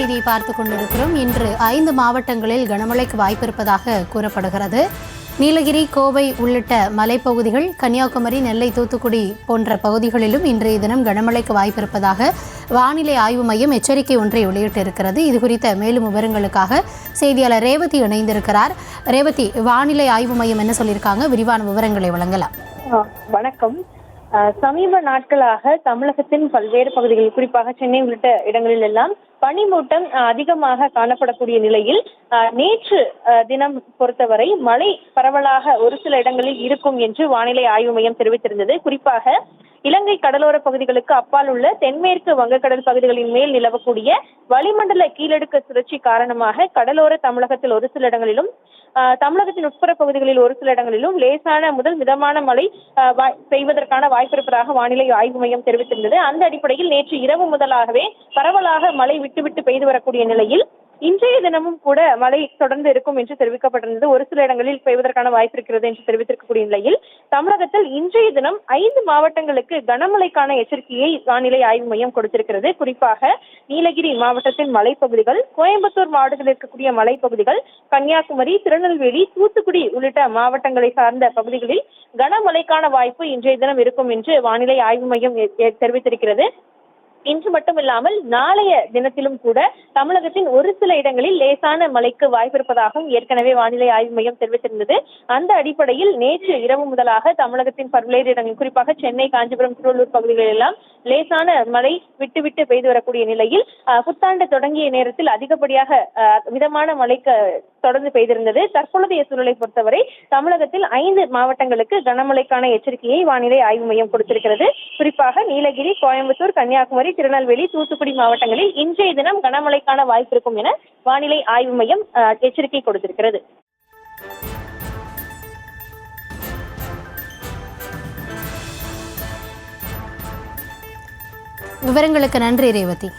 செய்தியை பார்த்துக் கொண்டிருக்கிறோம். இன்று 5 மாவட்டங்களில் கனமழைக்கு வாய்ப்பிருப்பதாக கூறப்படுகிறது. நீலகிரி, கோவை உள்ளிட்ட மலைப்பகுதிகள், கன்னியாகுமரி, நெல்லை, தூத்துக்குடி போன்ற பகுதிகளிலும் இன்றைய தினம் கனமழைக்கு வாய்ப்பிருப்பதாக வானிலை ஆய்வு மையம் எச்சரிக்கை ஒன்றை வெளியிட்டிருக்கிறது. இது குறித்த மேலும் விவரங்களுக்காக செய்தியாளர் ரேவதி இணைந்திருக்கிறார். ரேவதி, வானிலை ஆய்வு மையம் என்ன சொல்லியிருக்காங்க? விரிவான விவரங்களை வழங்கலாம். வணக்கம். சமீப நாட்களாக தமிழகத்தின் பல்வேறு பகுதிகளில், குறிப்பாக சென்னை உள்ளிட்ட இடங்களில் எல்லாம் பனிமூட்டம் அதிகமாக காணப்படக்கூடிய நிலையில் நேற்று தினம் பொறுத்தவரை மழை பரவலாக ஒரு சில இடங்களில் இருக்கும் என்று வானிலை ஆய்வு மையம் தெரிவித்திருந்தது. குறிப்பாக இலங்கை கடலோர பகுதிகளுக்கு அப்பால் உள்ள தென்மேற்கு வங்கக்கடல் பகுதிகளின் மேல் நிலவக்கூடிய வளிமண்டல கீழடுக்கு சுழற்சி காரணமாக கடலோர தமிழகத்தில் ஒரு சில இடங்களிலும், தமிழகத்தின் உட்புற பகுதிகளில் ஒரு சில இடங்களிலும் லேசான முதல் மிதமான மழை பெய்வதற்கான வாய்ப்பிருப்பதாக வானிலை ஆய்வு மையம் தெரிவித்திருந்தது. அந்த அடிப்படையில் நேற்று இரவு முதலாகவே பரவலாக மழை விட்டுவிட்டு பெய்து வரக்கூடிய நிலையில் இன்றைய தினமும் கூட மழை தொடர்ந்து இருக்கும் என்று தெரிவிக்கப்பட்டிருந்தது. ஒரு சில இடங்களில் பெய்வதற்கான வாய்ப்பு இருக்கிறது என்று தெரிவித்திருக்கக்கூடிய நிலையில் தமிழகத்தில் இன்றைய தினம் 5 மாவட்டங்களுக்கு கனமழைக்கான எச்சரிக்கையை வானிலை ஆய்வு மையம் கொடுத்திருக்கிறது. குறிப்பாக நீலகிரி மாவட்டத்தின் மலைப்பகுதிகள், கோயம்புத்தூர் மாவட்டத்தில் இருக்கக்கூடிய மலைப்பகுதிகள், கன்னியாகுமரி, திருநெல்வேலி, தூத்துக்குடி உள்ளிட்ட மாவட்டங்களை சார்ந்த பகுதிகளில் கனமழைக்கான வாய்ப்பு இன்றைய தினம் இருக்கும் என்று வானிலை ஆய்வு மையம் தெரிவித்திருக்கிறது. இன்று மட்டுமில்லாமல் நாளைய தினத்திலும் கூட தமிழகத்தின் ஒரு சில இடங்களில் லேசான மழைக்கு வாய்ப்பிருப்பதாகவும் ஏற்கனவே வானிலை ஆய்வு மையம் தெரிவித்திருந்தது. அந்த அடிப்படையில் நேற்று இரவு முதலாக தமிழகத்தின் பல்வேறு இடங்கள், குறிப்பாக சென்னை, காஞ்சிபுரம், திருவள்ளூர் பகுதிகளில் எல்லாம் லேசான மழை விட்டு பெய்து வரக்கூடிய நிலையில் புத்தாண்டு தொடங்கிய நேரத்தில் அதிகப்படியாக மிதமான மழைக்கு தொடர்ந்து பெய்திருந்தது. தற்பொழுதைய சூழலை பொறுத்தவரை தமிழகத்தில் 5 மாவட்டங்களுக்கு கனமழைக்கான எச்சரிக்கையை வானிலை ஆய்வு மையம் கொடுத்திருக்கிறது. குறிப்பாக நீலகிரி, கோயம்புத்தூர், கன்னியாகுமரி, திருநெல்வேலி, தூத்துக்குடி மாவட்டங்களில் இன்றைய தினம் கனமழைக்கான வாய்ப்பு இருக்கும் என வானிலை ஆய்வு மையம் எச்சரிக்கை கொடுத்திருக்கிறது. விவரங்களுக்கு நன்றி ரேவதி.